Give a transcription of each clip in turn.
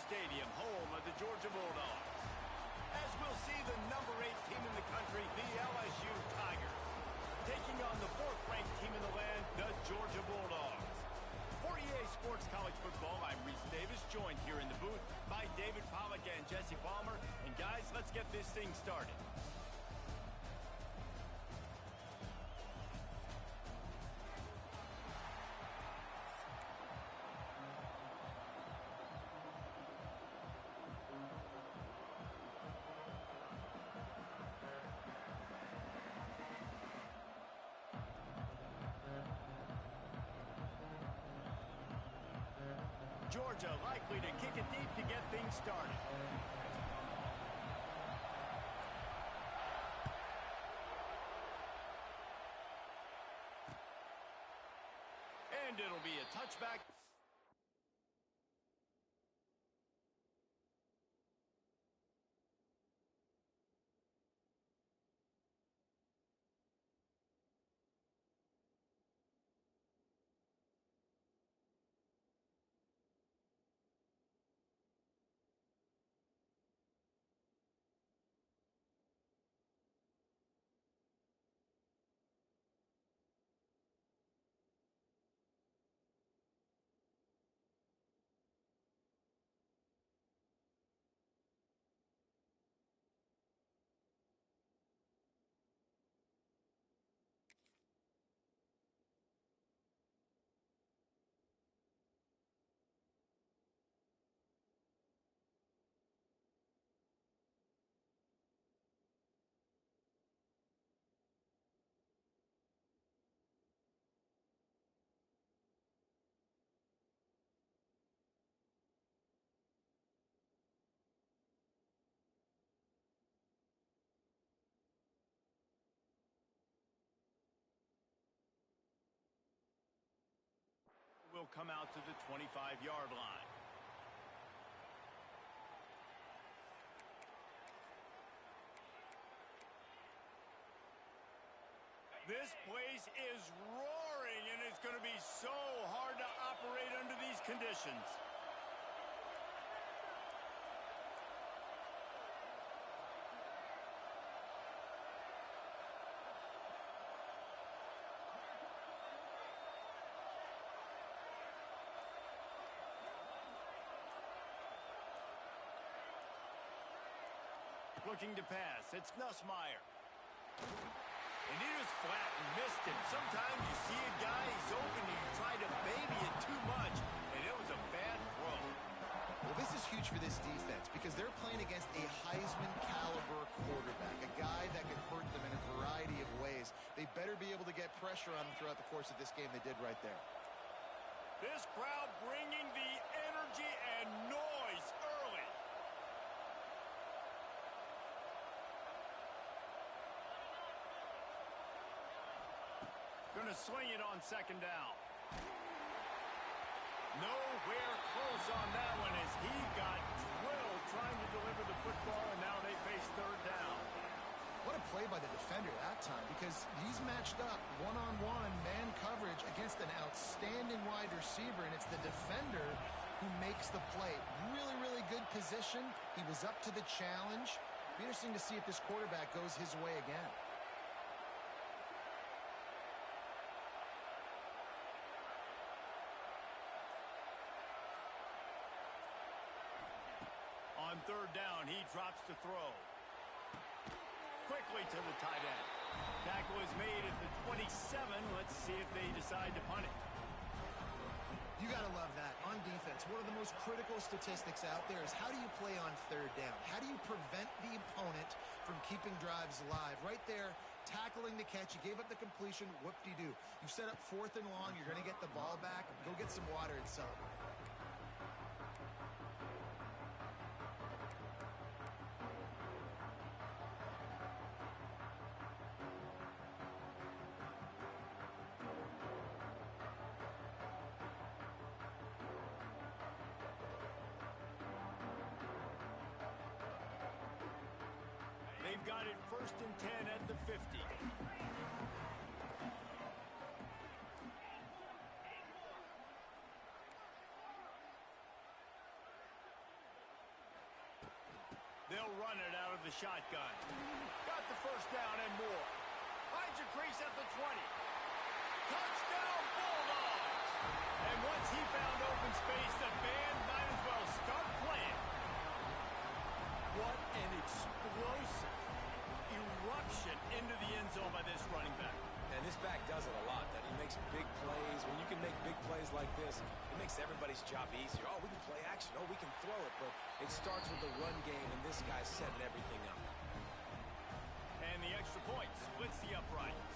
Stadium, home of the Georgia Bulldogs. As we'll see the number 8 team in the country, the LSU Tigers, taking on the 4th-ranked team in the land, the Georgia Bulldogs. For EA Sports College Football, I'm Reese Davis, joined here in the booth by David Pollack and Jesse Palmer. And guys, let's get this thing started. Georgia likely to kick it deep to get things started. And it'll be a touchback. Will come out to the 25-yard line. This place is roaring, and it's going to be so hard to operate under these conditions. Looking to pass, it's Nussmeier. And he was flat and missed him. Sometimes you see a guy, he's open, and you try to baby it too much, and it was a bad throw. Well, this is huge for this defense because they're playing against a Heisman-caliber quarterback, a guy that can hurt them in a variety of ways. They better be able to get pressure on him throughout the course of this game. They did right there. This crowd bringing the energy and noise early. Going to swing it on 2nd down. Nowhere close on that one as he got drilled trying to deliver the football, and now they face 3rd down. What a play by the defender that time, because he's matched up one-on-one man coverage against an outstanding wide receiver, and it's the defender who makes the play. Really, really good position. He was up to the challenge. Be interesting to see if this quarterback goes his way again. On 3rd down, he drops to throw. Quickly to the tight end. Tackle is made at the 27. Let's see if they decide to punt it. You got to love that. On defense, one of the most critical statistics out there is how do you play on 3rd down? How do you prevent the opponent from keeping drives alive? Right there, tackling the catch. You gave up the completion. Whoop-de-doo. You set up 4th and long. You're going to get the ball back. Go get some water and some. They've got it 1st and 10 at the 50. They'll run it out of the shotgun. Got the first down and more. Finds a crease at the 20. Touchdown, Bulldogs! And once he found open space, the band might as well start playing. What an explosive eruption into the end zone by this running back. And this back does it a lot, that he makes big plays. When you can make big plays like this, it makes everybody's job easier. Oh, we can play action. Oh, we can throw it. But it starts with the run game, and this guy's setting everything up. And the extra point splits the uprights.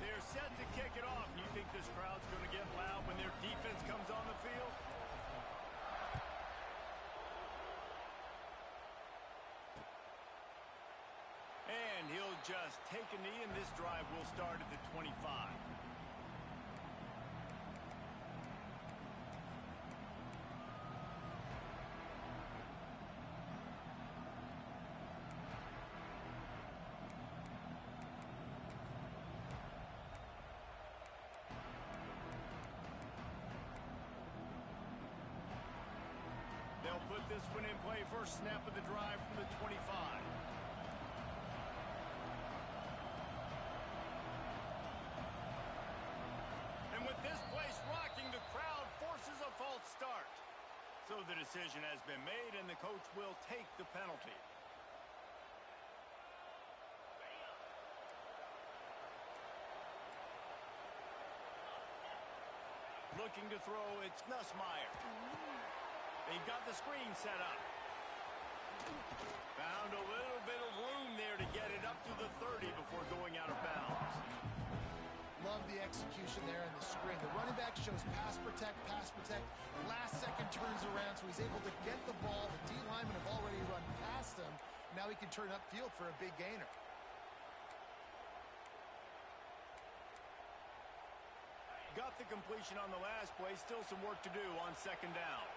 They're set to kick it off. You think this crowd's going to get loud when their defense comes on the field? And he'll just take a knee, and this drive will start at the 25. They'll put this one in play. First snap of the drive from the 25. And with this place rocking, the crowd forces a false start. So the decision has been made, and the coach will take the penalty. Looking to throw, it's Nussmeier. They've got the screen set up. Found a little bit of room there to get it up to the 30 before going out of bounds. Love the execution there in the screen. The running back shows pass protect. Last second turns around, so he's able to get the ball. The D linemen have already run past him. Now he can turn upfield for a big gainer. Got the completion on the last play. Still some work to do on second down.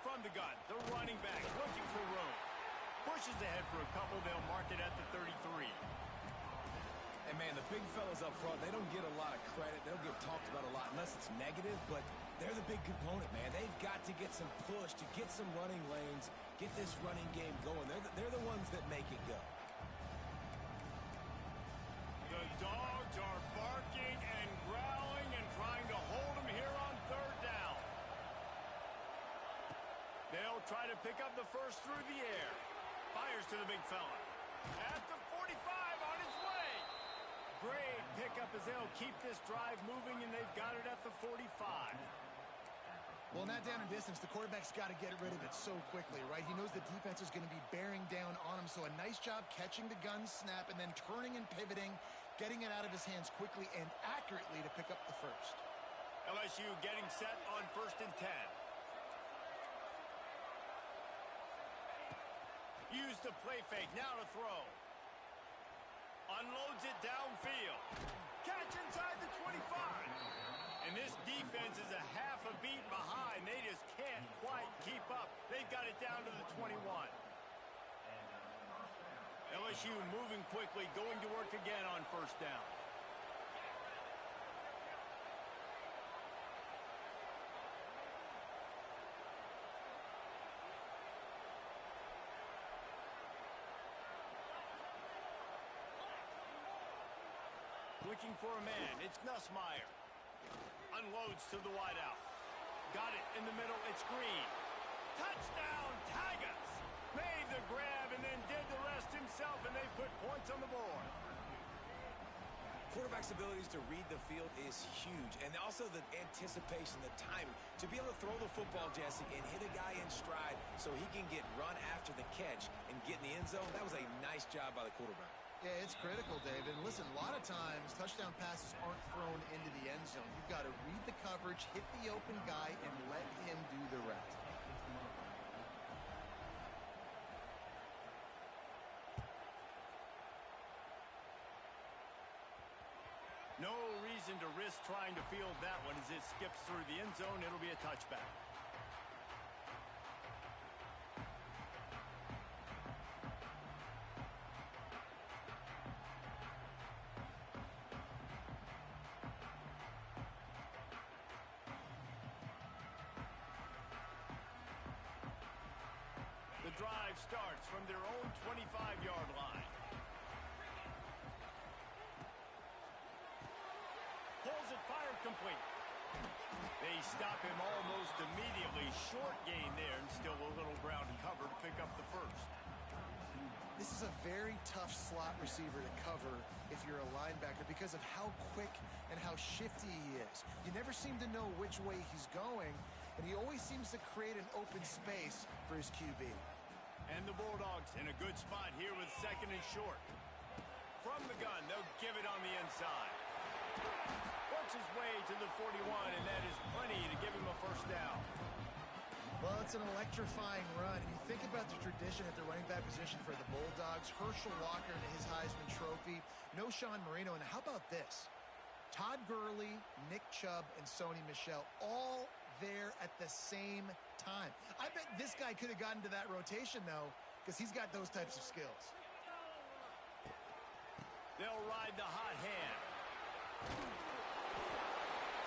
From the gun, the running back looking for room. Pushes ahead for a couple. They'll mark it at the 33. And, man, the big fellas up front, they don't get a lot of credit. They don't get talked about a lot unless it's negative, but they're the big component, man. They've got to get some push, to get some running lanes, get this running game going. They're the ones that make it go. The Dogs are barking and growling and trying to hold them here on third down. They'll try to pick up the first through the air. Fires to the big fella. At the 45 on his way. Great pickup as they'll keep this drive moving, and they've got it at the 45. Well, not down in distance, the quarterback's got to get rid of it so quickly, right? He knows the defense is going to be bearing down on him, so a nice job catching the gun snap and then turning and pivoting, getting it out of his hands quickly and accurately to pick up the first. LSU getting set on 1st and 10. Use the play fake, now to throw. Unloads it downfield. Catch inside the 25. And this defense is a half a beat behind. They just can't quite keep up. They've got it down to the 21. LSU moving quickly, going to work again on first down. Looking for a man. It's Nussmeier. Unloads to the wideout. Got it in the middle. It's Green. Touchdown, Tigers! Made the grab and then did the rest himself, and they put points on the board. Quarterback's abilities to read the field is huge, and also the anticipation, the timing. To be able to throw the football, Jesse, and hit a guy in stride so he can get run after the catch and get in the end zone, that was a nice job by the quarterback. Yeah, it's critical, David. Listen, a lot of times touchdown passes aren't thrown into the end zone. You've got to read the coverage, hit the open guy, and let him do the rest. No reason to risk trying to field that one as it skips through the end zone. It'll be a touchback. drive starts from their own 25-yard line. Pulls it, fired complete. They stop him almost immediately. Short gain there, and still a little ground to cover to pick up the first. This is a very tough slot receiver to cover if you're a linebacker because of how quick and how shifty he is. You never seem to know which way he's going, and he always seems to create an open space for his QB. And the Bulldogs in a good spot here with second and short. From the gun, they'll give it on the inside. Works his way to the 41, and that is plenty to give him a first down. Well, it's an electrifying run. And you think about the tradition at the running back position for the Bulldogs. Herschel Walker and his Heisman Trophy. No Sean Marino. And how about this? Todd Gurley, Nick Chubb, and Sony Michel all there at the same time. I bet this guy could have gotten to that rotation, though, because he's got those types of skills. They'll ride the hot hand.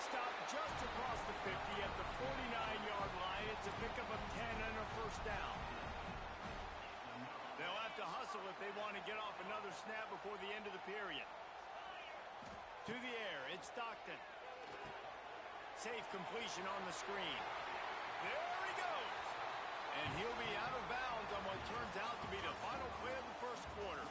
Stop just across the 50 at the 49-yard line. It's a pickup of 10 and a first down. They'll have to hustle if they want to get off another snap before the end of the period. To the air, it's Stockton. Safe completion on the screen. There he goes. And he'll be out of bounds on what turns out to be the final play of the first quarter.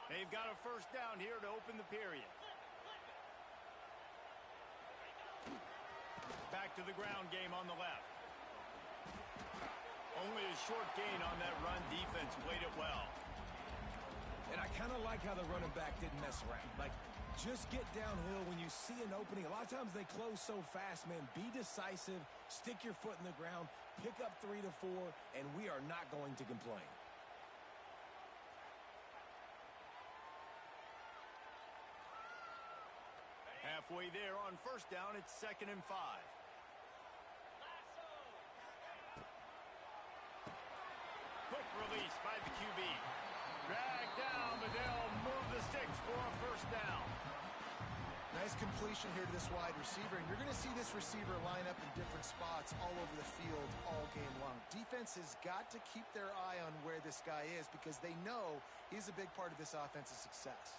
They've got a first down here to open the period. Back to the ground game on the left. Only a short gain on that run. Defense played it well. And I kind of like how the running back didn't mess around. Like, just get downhill when you see an opening. A lot of times they close so fast, man. Be decisive, stick your foot in the ground, pick up 3 to 4, and we are not going to complain. Halfway there on first down, it's 2nd and 5. Quick release by the QB. Dragged down, but they'll move the sticks for a first down. Nice completion here to this wide receiver, and you're going to see this receiver line up in different spots all over the field all game long. Defense has got to keep their eye on where this guy is because they know he's a big part of this offense's success.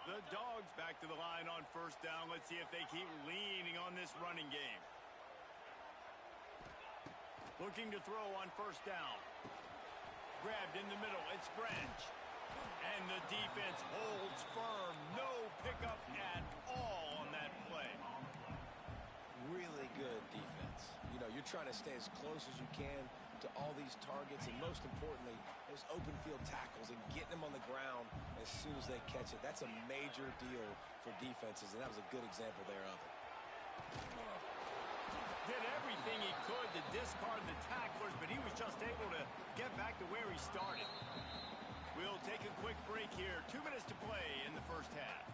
The Dogs back to the line on first down. Let's see if they keep leaning on this running game. Looking to throw on first down. Grabbed in the middle. It's Branch. And the defense holds firm. No pickup at all on that play. Really good defense. You know, you're trying to stay as close as you can to all these targets, and most importantly, those open field tackles and getting them on the ground as soon as they catch it. That's a major deal for defenses, and that was a good example there of it. Did everything he could to discard the tacklers, but he was just able to get back to where he started. We'll take a quick break here. 2 minutes to play in the first half.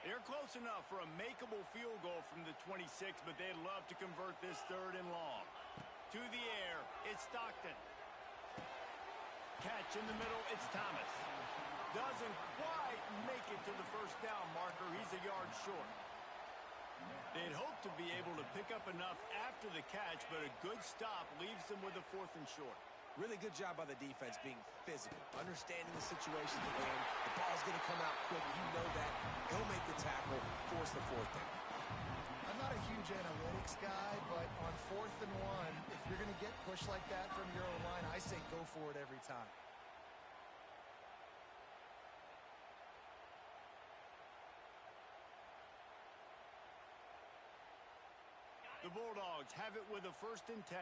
They're close enough for a makeable field goal from the 26, but they'd love to convert this 3rd and long. To the air, it's Stockton. Catch in the middle, it's Thomas. Doesn't quite make it to the first down marker. He's a yard short. They'd hope to be able to pick up enough after the catch, but a good stop leaves them with a 4th and short. Really good job by the defense being physical, understanding the situation of the game. The ball's going to come out quick. You know that. He'll make the tackle, force the 4th down. I'm not a huge analytics guy, but on 4th and 1, if you're going to get pushed like that from your own line, I say go for it every time. The Bulldogs have it with a 1st and 10.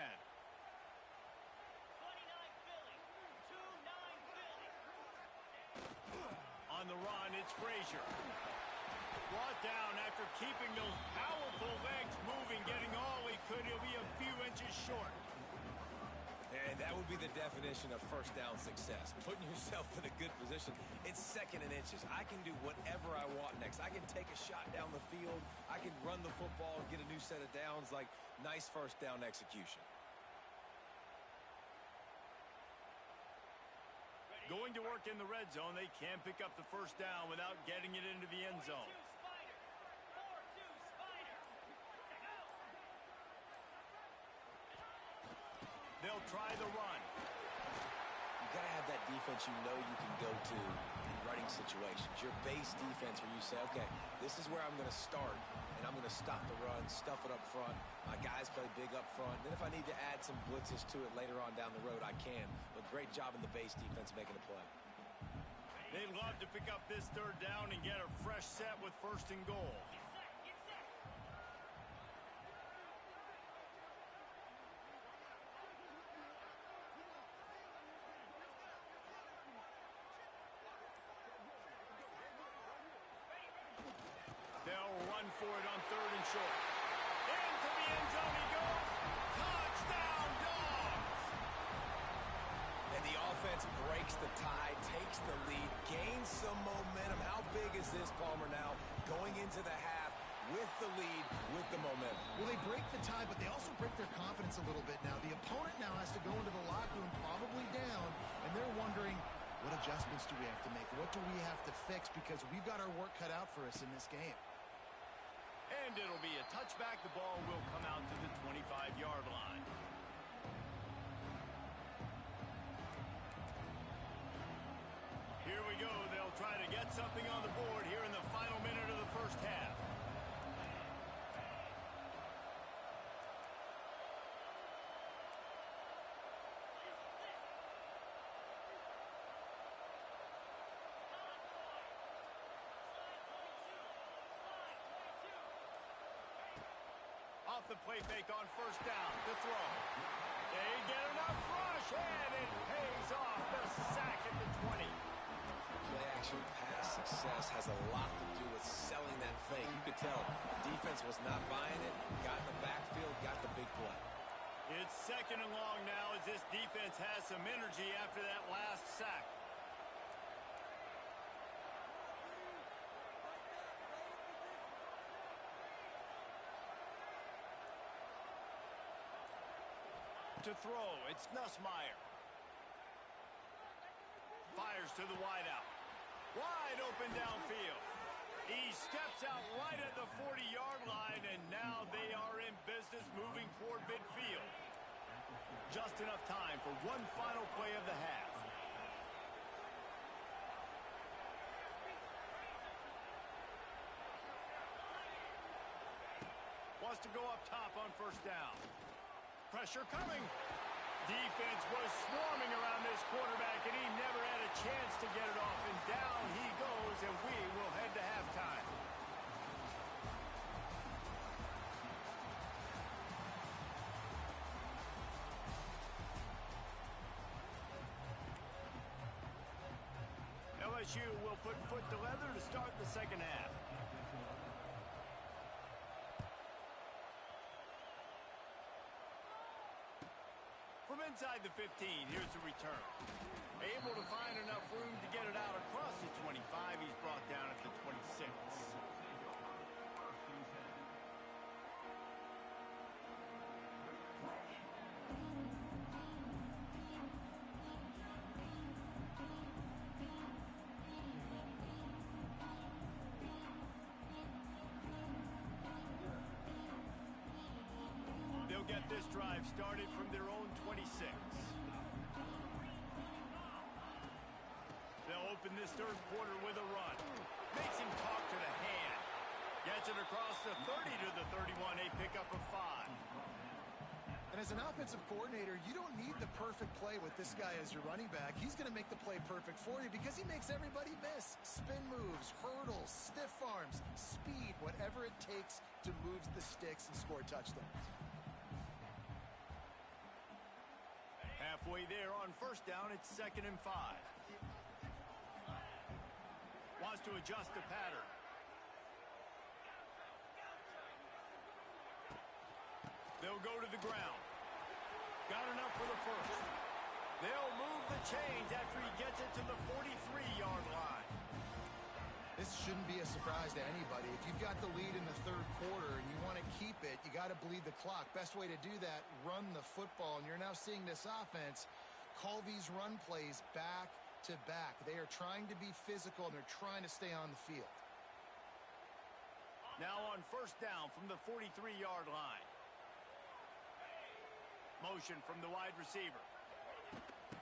On the run, it's Frazier. Brought down after keeping those powerful legs moving, getting all he could. He'll be a few inches short. And that would be the definition of first down success. Putting yourself in a good position. It's second and inches. I can do whatever I want next. I can take a shot down the field. I can run the football and get a new set of downs. Like, nice first down execution. Going to work in the red zone. They can pick up the first down without getting it into the end zone. They'll try the run. You got to have that defense you know you can go to in running situations. Your base defense where you say, okay, this is where I'm going to start, and I'm going to stop the run, stuff it up front. My guys play big up front. Then if I need to add some blitzes to it later on down the road, I can. But great job in the base defense making a play. They'd love to pick up this third down and get a fresh set with first and goal. They'll run for it on third and short. Into the end zone he goes. Touchdown, Dogs! And the offense breaks the tie, takes the lead, gains some momentum. How big is this, Palmer, now? Going into the half with the lead, with the momentum. Well, they break the tie, but they also break their confidence a little bit now. The opponent now has to go into the locker room probably down, and they're wondering, what adjustments do we have to make? What do we have to fix? Because we've got our work cut out for us in this game. And it'll be a touchback. The ball will come out to the 25-yard line. Here we go. They'll try to get something on the board here in the final minute of the first half. Off the play fake on first down. The throw. They get enough rush, and it pays off. The sack at the 20. Play action pass success has a lot to do with selling that fake. You could tell defense was not buying it. Got in the backfield, got the big play. It's second and long now as this defense has some energy after that last sack. To throw, it's Nussmeier. Fires to the wideout. Wide open downfield. He steps out right at the 40-yard line, and now they are in business moving toward midfield. Just enough time for one final play of the half. Wants to go up top on first down. Pressure coming. Defense was swarming around this quarterback, and he never had a chance to get it off. And down he goes, and we will head to halftime. LSU will put foot to leather to start the second half. From inside the 15, here's the return. Able to find enough room to get it out across the 25. He's brought down at the 26. They'll get this drive started from their own 26. They'll open this third quarter with a run. Makes him talk to the hand. Gets it across the 30 to the 31. A pickup of 5. And as an offensive coordinator, you don't need the perfect play with this guy as your running back. He's going to make the play perfect for you because he makes everybody miss. Spin moves, hurdles, stiff arms, speed, whatever it takes to move the sticks and score touchdowns. Halfway there on first down, it's 2nd and 5. Wants to adjust the pattern. They'll go to the ground. Got enough for the first. They'll move the chains after he gets it to the 43-yard line. This shouldn't be a surprise to anybody. If you've got the lead in the third quarter and you want to keep it, you got to bleed the clock. Best way to do that, run the football. And you're now seeing this offense call these run plays back to back. They are trying to be physical, and they're trying to stay on the field. Now on first down from the 43-yard line. Motion from the wide receiver.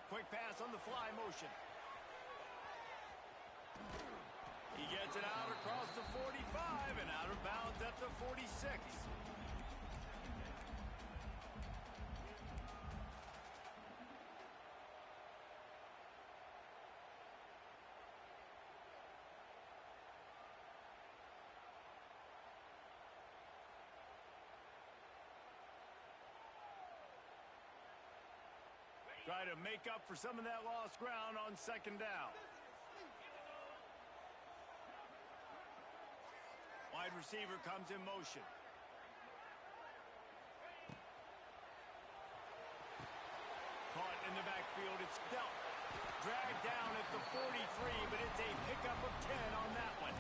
Quick pass on the fly motion. He gets it out across the 45 and out of bounds at the 46. Try to make up for some of that lost ground on second down. Wide receiver comes in motion. Caught in the backfield. It's dealt. Dragged down at the 43, but it's a pickup of 10 on that one.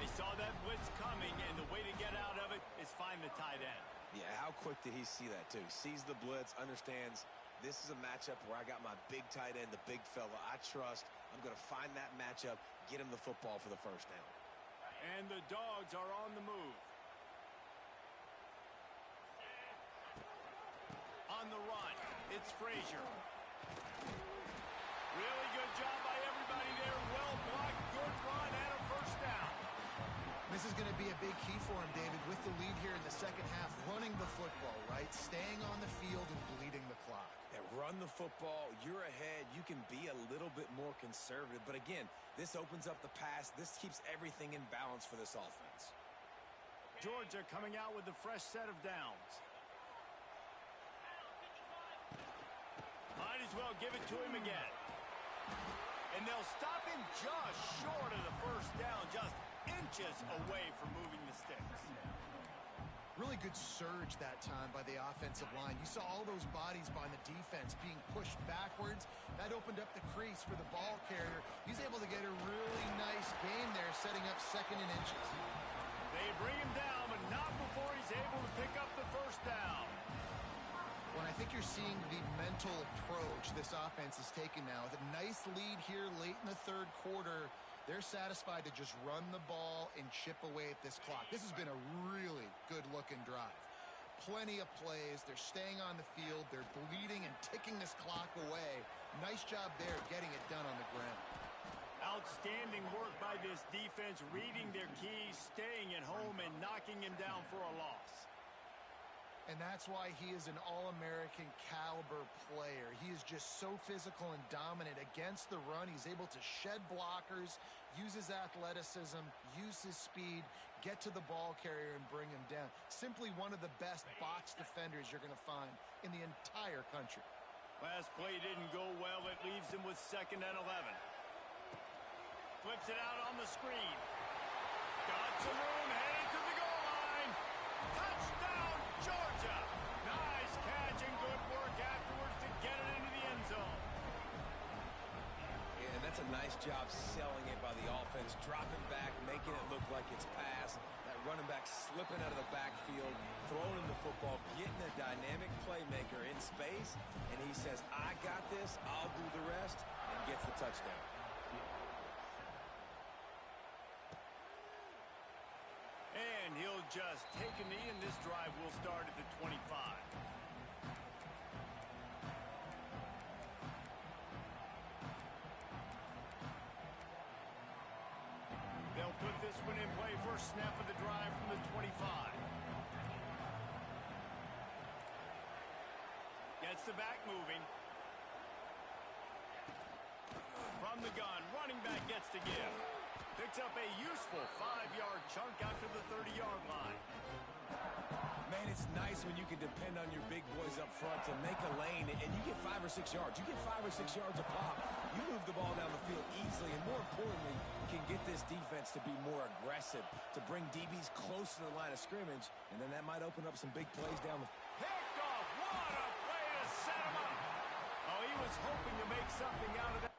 They saw that blitz coming, and the way to get out of it is find the tight end. Yeah, how quick did he see that, too? Sees the blitz, understands this is a matchup where I got my big tight end, the big fella I trust. I'm going to find that matchup, get him the football for the first down. And the Dogs are on the move. On the run, it's Frazier. Really good job by everybody there. Well blocked, good run, and a first down. This is going to be a big key for him, David, with the lead here in the second half, running the football, right? Staying on the field and bleeding the clock. Yeah, run the football. You're ahead. You can be a little bit more conservative. But again, this opens up the pass. This keeps everything in balance for this offense. Georgia coming out with a fresh set of downs. Might as well give it to him again. And they'll stop him just short of the first down, just inches away from moving the sticks. Really good surge that time by the offensive line. You saw all those bodies by the defense being pushed backwards. That opened up the crease for the ball carrier. He's able to get a really nice gain there, setting up second and inches. They bring him down, but not before he's able to pick up the first down. Well, I think you're seeing the mental approach this offense is taking now. With a nice lead here late in the third quarter, they're satisfied to just run the ball and chip away at this clock. This has been a really good-looking drive. Plenty of plays. They're staying on the field. They're bleeding and ticking this clock away. Nice job there getting it done on the ground. Outstanding work by this defense, reading their keys, staying at home, and knocking him down for a loss. And that's why he is an All-American caliber player. He is just so physical and dominant against the run. He's able to shed blockers, use his athleticism, use his speed, get to the ball carrier and bring him down. Simply one of the best box defenders you're going to find in the entire country. Last play didn't go well. It leaves him with 2nd and 11. Flips it out on the screen. Got some room, headed to the goal line. Touchdown, Georgia. Nice catch and good work afterwards to get it into the end zone. Yeah, and that's a nice job selling it by the offense, dropping back, making it look like it's passed. That running back slipping out of the backfield, throwing the football, getting a dynamic playmaker in space, and he says, I got this, I'll do the rest, and gets the touchdown. And he'll just take a knee, and this drive will start at the 25. They'll put this one in play. First snap of the drive from the 25. Gets the back moving. From the gun, running back gets to give. Picks up a useful 5-yard chunk out to the 30-yard line. Man, it's nice when you can depend on your big boys up front to make a lane, and you get 5 or 6 yards. You get 5 or 6 yards a pop. You move the ball down the field easily, and more importantly, can get this defense to be more aggressive, to bring DBs close to the line of scrimmage, and then that might open up some big plays down the field. Picked off. What a was hoping to make something out of that.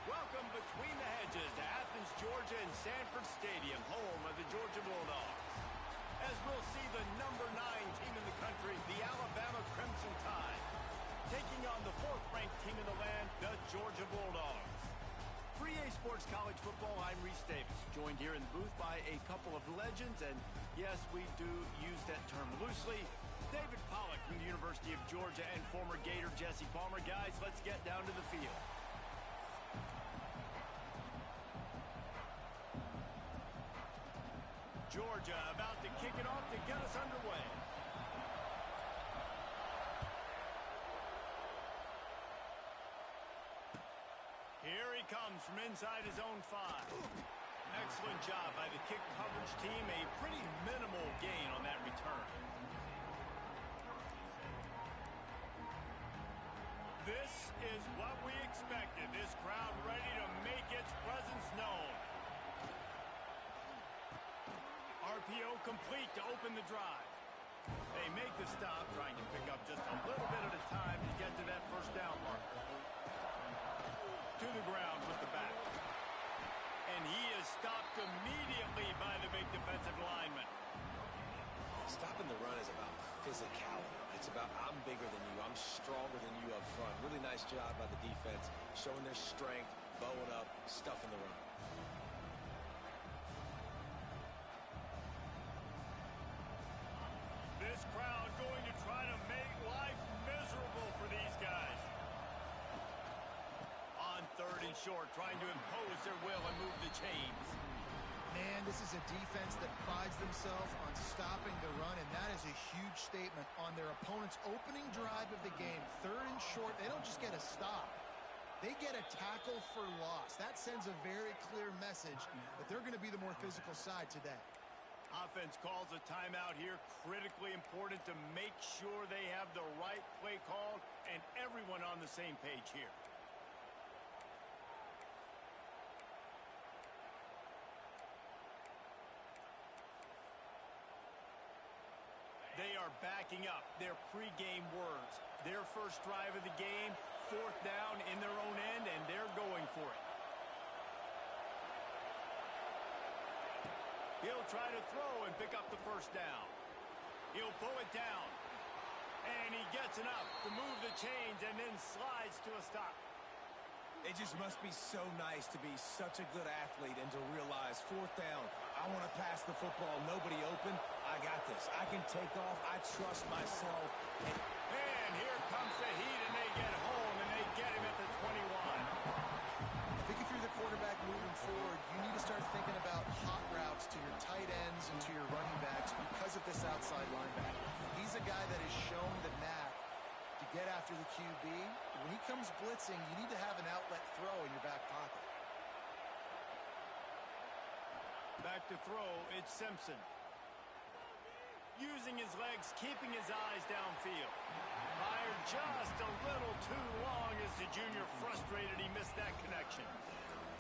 Welcome between the hedges to Athens, Georgia and Sanford Stadium, home of the Georgia Bulldogs. As we'll see the number 9 team in the country, the Alabama Crimson Tide, taking on the 4th-ranked team in the land, the Georgia Bulldogs. For EA Sports College Football, I'm Reese Davis, joined here in the booth by a couple of legends, and yes, we do use that term loosely. David Pollack from the University of Georgia and former Gator Jesse Palmer. Guys, let's get down to the field. Georgia about to kick it off to get us underway. Here he comes from inside his own 5. Excellent job by the kick coverage team. A pretty minimal gain on that return. This is what we expected. This crowd ready to make its presence known. RPO complete to open the drive. They make the stop, trying to pick up just a little bit at a time to get to that first down marker. To the ground with the back. And he is stopped immediately by the big defensive lineman. Stopping the run is about physicality. It's about I'm bigger than you, I'm stronger than you up front. Really nice job by the defense, showing their strength, bowing up, stuffing the run. This crowd going to try to make life miserable for these guys. On 3rd and short, trying to impose their will and move the chains. Man, this is a defense that prides themselves on stopping the run, and that is a huge statement on their opponent's opening drive of the game. 3rd and short, they don't just get a stop. They get a tackle for loss. That sends a very clear message that they're going to be the more physical side today. Offense calls a timeout here. Critically important to make sure they have the right play called and everyone on the same page here. They are backing up their pregame words. Their first drive of the game, 4th down in their own end, and they're going for it. He'll try to throw and pick up the first down. He'll pull it down. And he gets enough to move the chains and then slides to a stop. It just must be so nice to be such a good athlete and to realize 4th down, I want to pass the football, nobody open, I got this. I can take off, I trust myself. And here comes the heat, and they get home, and they get him at the 21. Thinking through the quarterback moving forward, you need to start thinking about hot routes to your tight ends and to your running backs because of this outside linebacker. He's a guy that has shown the knack to get after the QB. When he comes blitzing, you need to have an outlet throw in your back pocket. Back to throw, it's Simpson. Using his legs, keeping his eyes downfield. Fired just a little too long as the junior frustrated he missed that connection.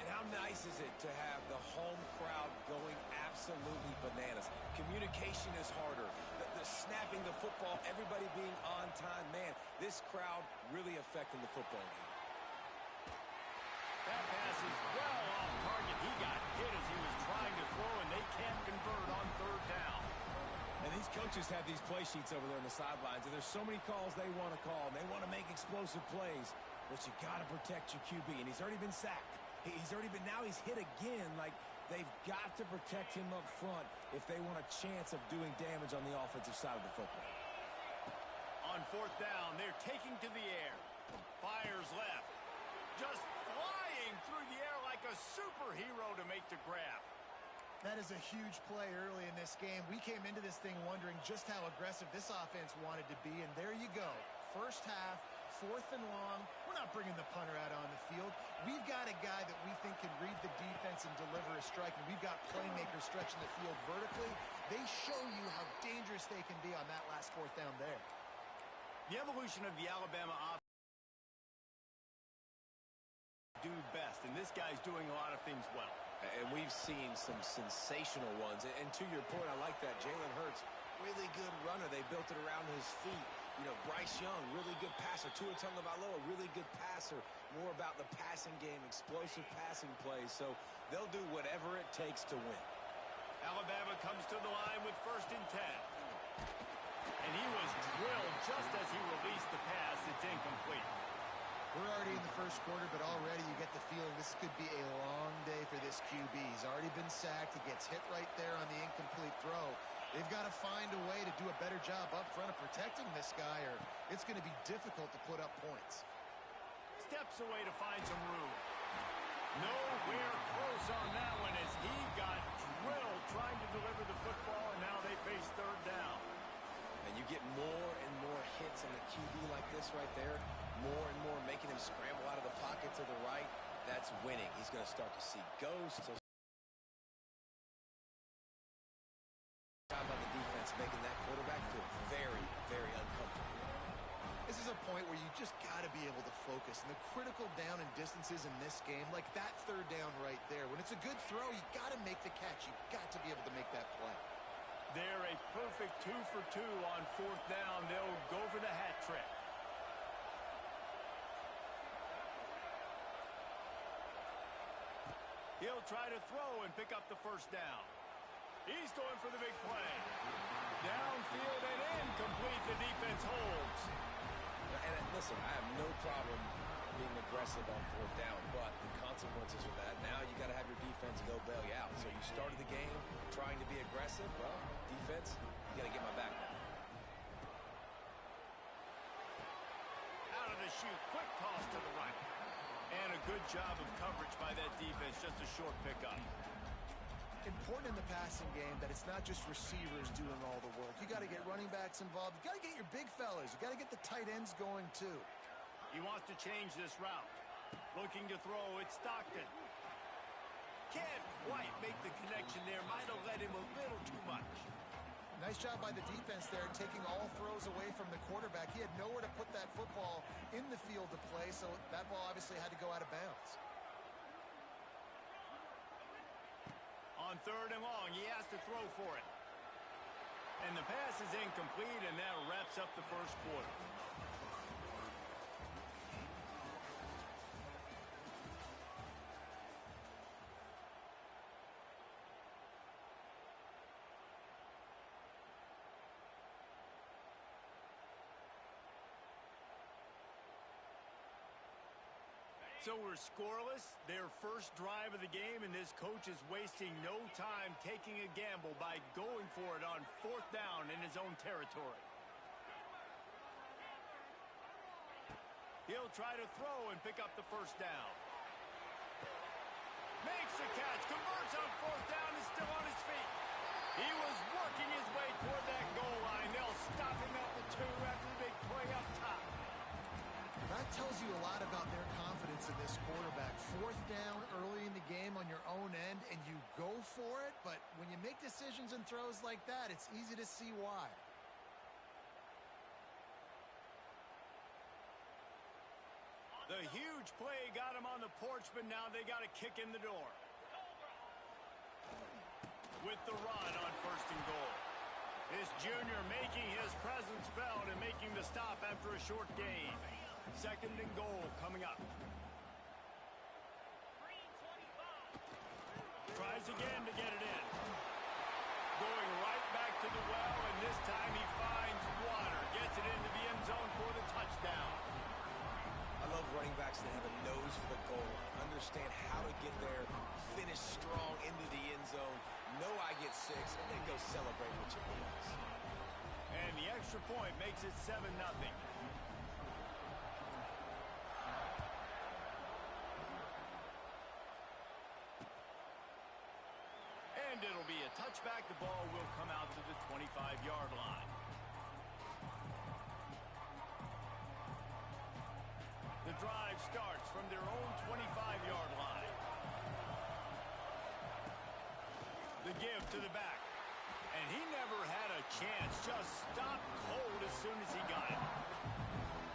And how nice is it to have the home crowd going absolutely bananas? Communication is harder. The snapping the football, everybody being on time. Man, this crowd really affecting the football game. That pass is well off target. He got hit as he was trying to throw, and they can't convert on third down. And these coaches have these play sheets over there on the sidelines, and there's so many calls they want to call, and they want to make explosive plays, but you got to protect your QB, and he's already been sacked. Now he's hit again. Like, they've got to protect him up front if they want a chance of doing damage on the offensive side of the football. On fourth down, they're taking to the air. Fires left. Just flying through the air like a superhero to make the grab. That is a huge play early in this game. We came into this thing wondering just how aggressive this offense wanted to be, and there you go. First half, 4th and long. We're not bringing the punter out on the field. We've got a guy that we think can read the defense and deliver a strike, and we've got playmakers stretching the field vertically. They show you how dangerous they can be on that last 4th down there. The evolution of the Alabama offense do best, and this guy's doing a lot of things well. And we've seen some sensational ones. And to your point, I like that. Jalen Hurts, really good runner. They built it around his feet. You know, Bryce Young, really good passer. Tua Tagovailoa, really good passer. More about the passing game, explosive passing plays. So they'll do whatever it takes to win. Alabama comes to the line with 1st and 10. And he was drilled just as he released the pass. It's incomplete. We're already in the first quarter, but already you get the feeling this could be a long day for this QB. He's already been sacked. He gets hit right there on the incomplete throw. They've got to find a way to do a better job up front of protecting this guy, or it's going to be difficult to put up points. Steps away to find some room. Nowhere close on that one as he got drilled trying to deliver the football, and now they face 3rd down. And you get more and more hits on the QB like this right there. More and more making him scramble out of the pocket to the right. That's winning. He's going to start to see ghosts. Time on the defense, making that quarterback feel very, very uncomfortable. This is a point where you just got to be able to focus. And the critical down and distances in this game, like that 3rd down right there, when it's a good throw, you got to make the catch. You got to be able to make that play. They're a perfect 2 for 2 on 4th down. They'll go for the hat trick. He'll try to throw and pick up the 1st down. He's going for the big play. Downfield and incomplete. The defense holds. And listen, I have no problem being aggressive on 4th down, but the consequences of that, now you got to have your defense go bail you out. So you started the game trying to be aggressive. Well, defense, you got to get my back now. Out of the chute, quick toss to the right. And a good job of coverage by that defense, just a short pickup. Important in the passing game that it's not just receivers doing all the work. You got to get running backs involved. You got to get your big fellas. You got to get the tight ends going too. He wants to change this route. Looking to throw, it's Stockton. Can't quite make the connection there. Might have led him a little too much. Nice job by the defense there, taking all throws away from the quarterback. He had nowhere to put that football in the field to play, so that ball obviously had to go out of bounds. On 3rd and long, he has to throw for it. And the pass is incomplete, and that wraps up the first quarter. So we're scoreless, their first drive of the game, and this coach is wasting no time taking a gamble by going for it on 4th down in his own territory. He'll try to throw and pick up the 1st down. Makes the catch, converts on fourth down, and still on his feet. He was working his way toward that goal line. They'll stop him at the 2 after the big play up top. That tells you a lot about their confidence in this quarterback. Fourth down early in the game on your own end, and you go for it, but when you make decisions and throws like that, it's easy to see why. The huge play got him on the porch, but now they got to kick in the door. With the run on first and goal. This junior making his presence felt and making the stop after a short gain. Second and goal coming up. Tries again to get it in. Going right back to the well, and this time he finds water. Gets it into the end zone for the touchdown. I love running backs that have a nose for the goal. Understand how to get there, finish strong into the end zone, know I get 6, and then go celebrate with your boys. And the extra point makes it 7-0. And it'll be a touchback. The ball will come out to the 25-yard line. The drive starts from their own 25-yard line. The give to the back. And he never had a chance. Just stopped cold as soon as he got it.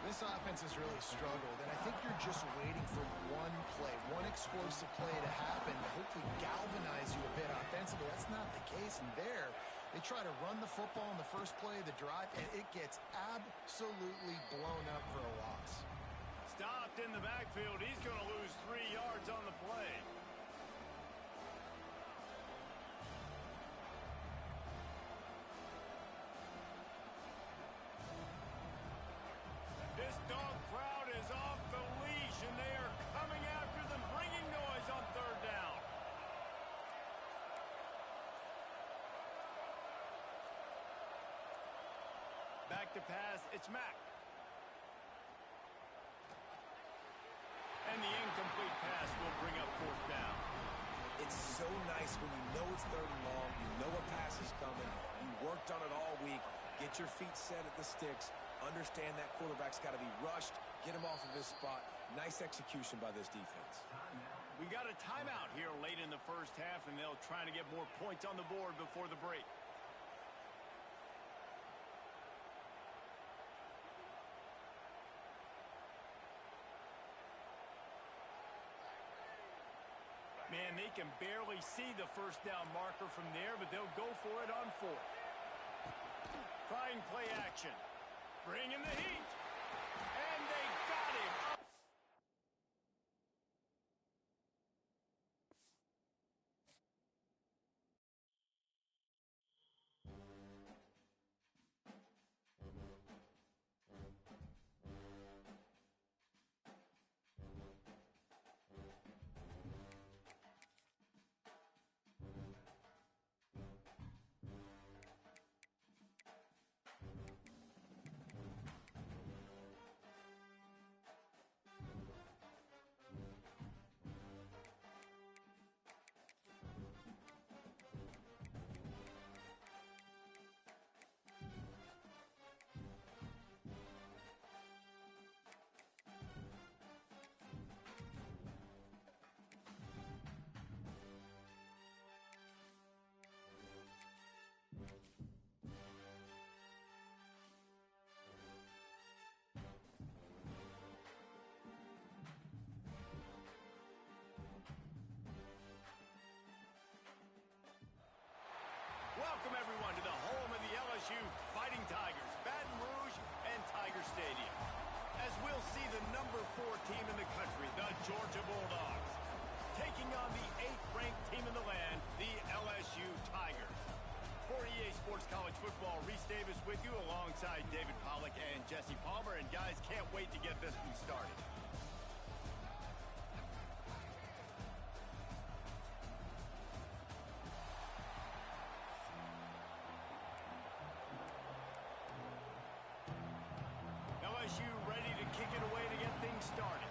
This offense has really struggled, and I think you're just waiting for one play, one explosive play to happen to hopefully galvanize you a bit offensively. That's not the case, and there they try to run the football in the first play of the drive, and it gets absolutely blown up for a loss. Stopped in the backfield. He's going to lose 3 yards on the play. This dog crowd is off the leash, and they are coming after them, bringing noise on third down. Back to pass, it's Mack. And the incomplete pass will bring up fourth down. It's so nice when you know it's third and long, you know a pass is coming, you worked on it all week, get your feet set at the sticks, understand that quarterback's got to be rushed, get him off of his spot. Nice execution by this defense. We got a timeout here late in the first half, and they'll try to get more points on the board before the break. Man, they can barely see the first down marker from there, but they'll go for it on fourth. Trying play action. Bring in the heat. And they got him. Welcome, everyone, to the home of the LSU Fighting Tigers, Baton Rouge and Tiger Stadium. As we'll see the number 4 team in the country, the Georgia Bulldogs, taking on the 8th-ranked team in the land, the LSU Tigers. For EA Sports College Football, Reese Davis with you alongside David Pollack and Jesse Palmer. And guys, can't wait to get this one started. LSU ready to kick it away to get things started.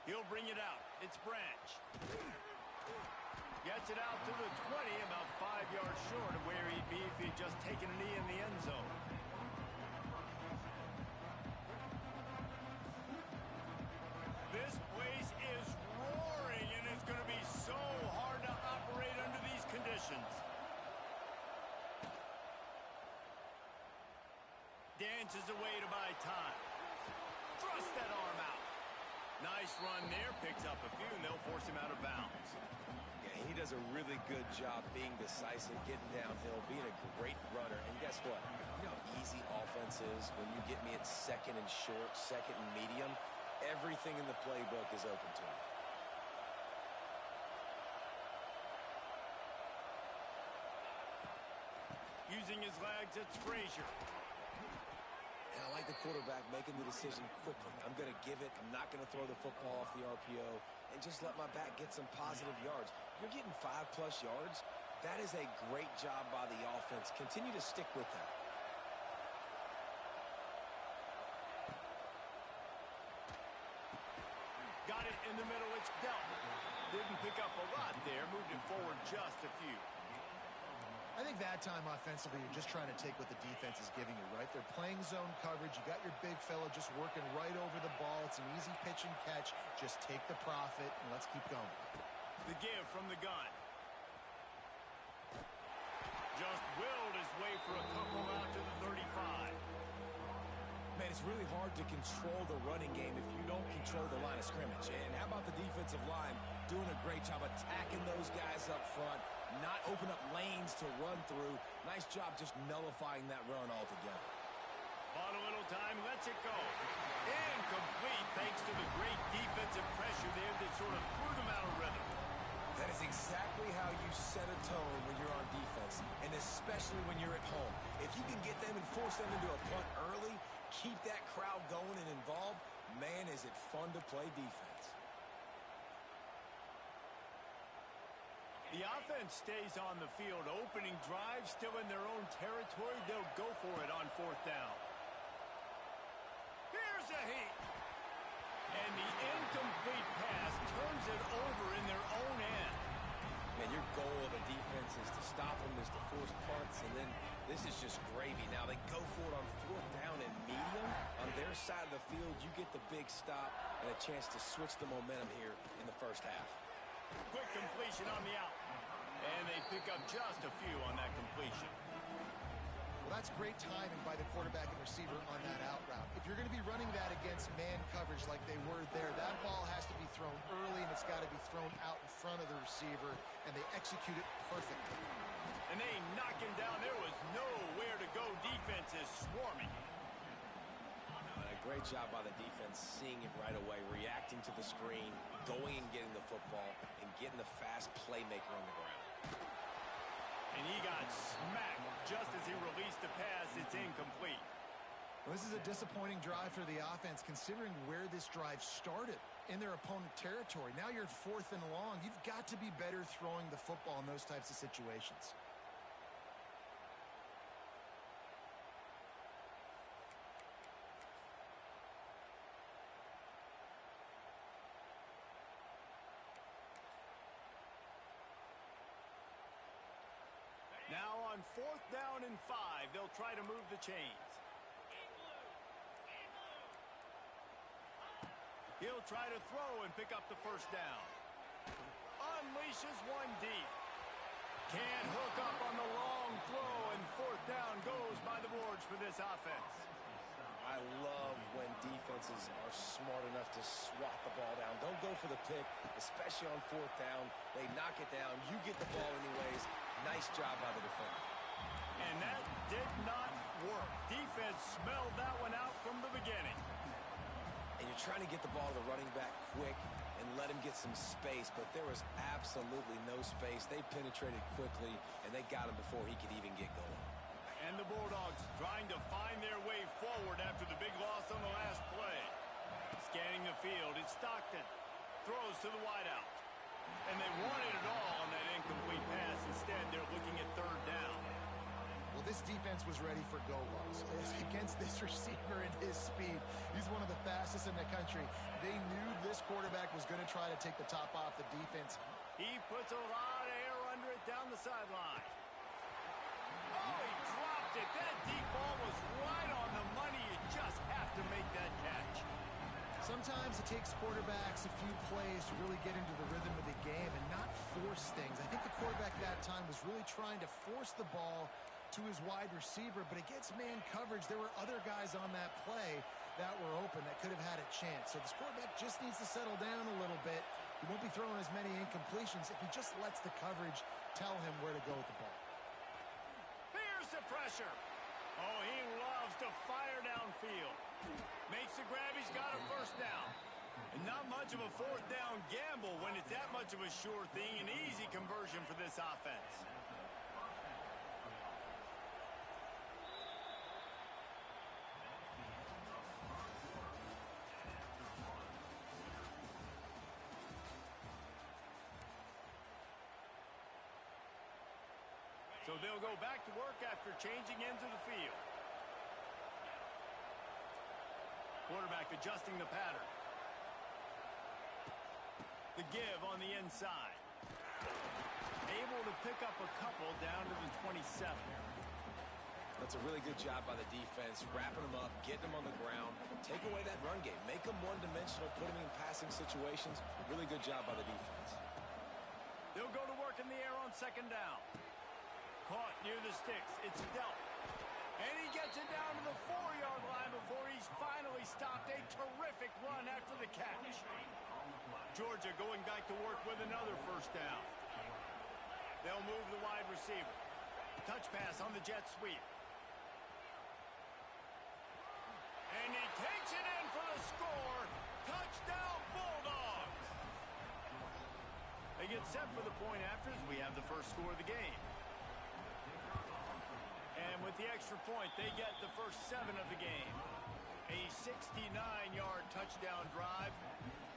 He'll bring it out. It's Branch. Gets it out to the 20, about 5 yards short of where he'd be if he'd just taken a knee in the end zone. This place is roaring, and it's going to be so hard to operate under these conditions. Dances away to buy time. Thrust that arm out. Nice run there. Picks up a few, and they'll force him out of bounds. Yeah, he does a really good job being decisive, getting downhill, being a great runner. And guess what? You know how easy offense is when you get me at second and short, second and medium. Everything in the playbook is open to me. Using his legs, it's Frazier. And I like the quarterback making the decision quickly. I'm going to give it. I'm not going to throw the football off the RPO and just let my back get some positive yards. You're getting 5+ yards. That is a great job by the offense. Continue to stick with that. Got it in the middle. It's dealt. Didn't pick up a lot there. Moved it forward just a few. I think that time offensively, you're just trying to take what the defense is giving you, right? They're playing zone coverage. You got your big fella just working right over the ball. It's an easy pitch and catch. Just take the profit, and let's keep going. The give from the gun. Just willed his way for a couple out to the 35. Man, it's really hard to control the running game if you don't control the line of scrimmage. And how about the defensive line doing a great job attacking those guys up front, not open up lanes to run through. Nice job just nullifying that run altogether. Bought a little time, lets it go. Incomplete thanks to the great defensive pressure there that sort of threw them out of rhythm. That is exactly how you set a tone when you're on defense, and especially when you're at home. If you can get them and force them into a punt early, keep that crowd going and involved, man, is it fun to play defense. The offense stays on the field. Opening drive, still in their own territory. They'll go for it on 4th down. Here's a heat. And the incomplete pass turns it over in their own end. Man, your goal of a defense is to stop them, is to force punts, and then this is just gravy. Now they go for it on 4th down and medium. On their side of the field, you get the big stop and a chance to switch the momentum here in the first half. Quick completion on the out. And they pick up just a few on that completion. Well, that's great timing by the quarterback and receiver on that out route. If you're going to be running that against man coverage like they were there, that ball has to be thrown early, and it's got to be thrown out in front of the receiver, and they execute it perfectly. And they knock him down. There was nowhere to go. Defense is swarming. A great job by the defense, seeing it right away, reacting to the screen, going and getting the football, and getting the fast playmaker on the ground. And he got smacked just as he released the pass. It's incomplete. Well, this is a disappointing drive for the offense, considering where this drive started in their opponent territory. Now you're at 4th and long. You've got to be better throwing the football in those types of situations. Now on 4th down and 5, they'll try to move the chains. He'll try to throw and pick up the 1st down. Unleashes one deep. Can't hook up on the long throw, and 4th down goes by the boards for this offense. I love when defenses are smart enough to swat the ball down. Don't go for the pick, especially on 4th down. They knock it down. You get the ball anyways. Nice job by the defender. And that did not work. Defense smelled that one out from the beginning. And you're trying to get the ball to the running back quick and let him get some space, but there was absolutely no space. They penetrated quickly, and they got him before he could even get going. And the Bulldogs trying to find their way forward after the big loss on the last play. Scanning the field, it's Stockton. Throws to the wideout. And they wanted it all on that incomplete pass. Instead, they're looking at 3rd down. Well, this defense was ready for go-balls. Against this receiver and his speed, he's one of the fastest in the country. They knew this quarterback was going to try to take the top off the defense. He puts a lot of air under it down the sideline. Oh, he dropped it. That deep ball was right on the money. You just have to make that catch. Sometimes it takes quarterbacks a few plays to really get into the rhythm of the game and not force things. I think the quarterback that time was really trying to force the ball to his wide receiver, but against man coverage, there were other guys on that play that were open that could have had a chance. So this quarterback just needs to settle down a little bit. He won't be throwing as many incompletions if he just lets the coverage tell him where to go with the ball. Here's the pressure. Oh, he loves to fire downfield. Makes the grab. He's got a first down. And not much of a fourth down gamble when it's that much of a sure thing. An easy conversion for this offense. So they'll go back to work after changing into the field. Quarterback adjusting the pattern. The give on the inside. Able to pick up a couple down to the 27. That's a really good job by the defense, wrapping them up, getting them on the ground, take away that run game, make them one-dimensional, put them in passing situations. Really good job by the defense. They'll go to work in the air on second down. Caught near the sticks. It's dealt. And he gets it down to the 4-yard line before he's finally stopped. A terrific run after the catch. Georgia going back to work with another first down. They'll move the wide receiver. Touch pass on the jet sweep. And he takes it in for the score. Touchdown, Bulldogs. They get set for the point after as we have the first score of the game. And with the extra point, they get the first 7 of the game. A 69-yard touchdown drive,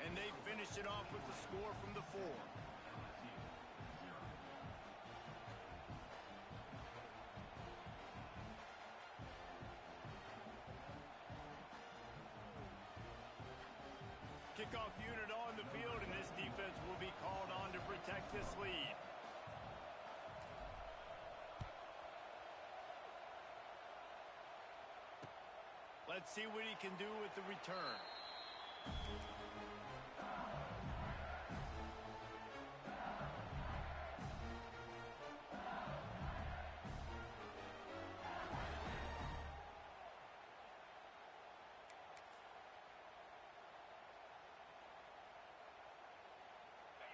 and they finish it off with the score from the 4. Kickoff unit on the field, and this defense will be called on to protect this lead. Let's see what he can do with the return.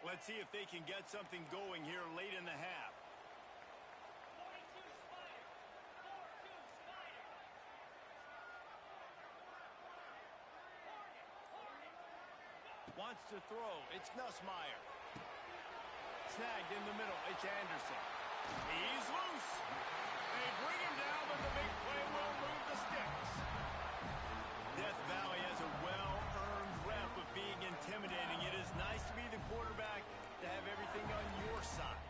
Let's see if they can get something going here late in the half. Wants to throw. It's Nussmeier. Snagged in the middle. It's Anderson. He's loose. They bring him down, but the big play will move the sticks. Death Valley has a well-earned rep of being intimidating. It is nice to be the quarterback, to have everything on your side.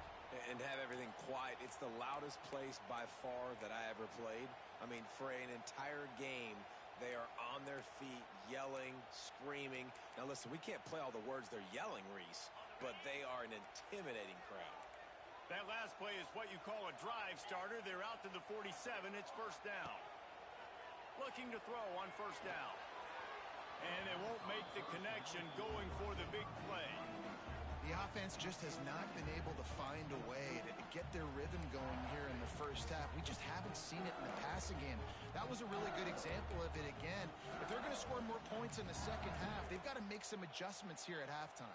And have everything quiet. It's the loudest place by far that I ever played. I mean, for an entire game, they are on their feet, yelling, screaming. Now, listen, we can't play all the words they're yelling, Reese, but they are an intimidating crowd. That last play is what you call a drive starter. They're out to the 47. It's first down. Looking to throw on first down. And they won't make the connection going for the big play. The offense just has not been able to find a way to get their rhythm going here in the first half. We just haven't seen it in the passing game. That was a really good example of it again. If they're going to score more points in the second half, they've got to make some adjustments here at halftime.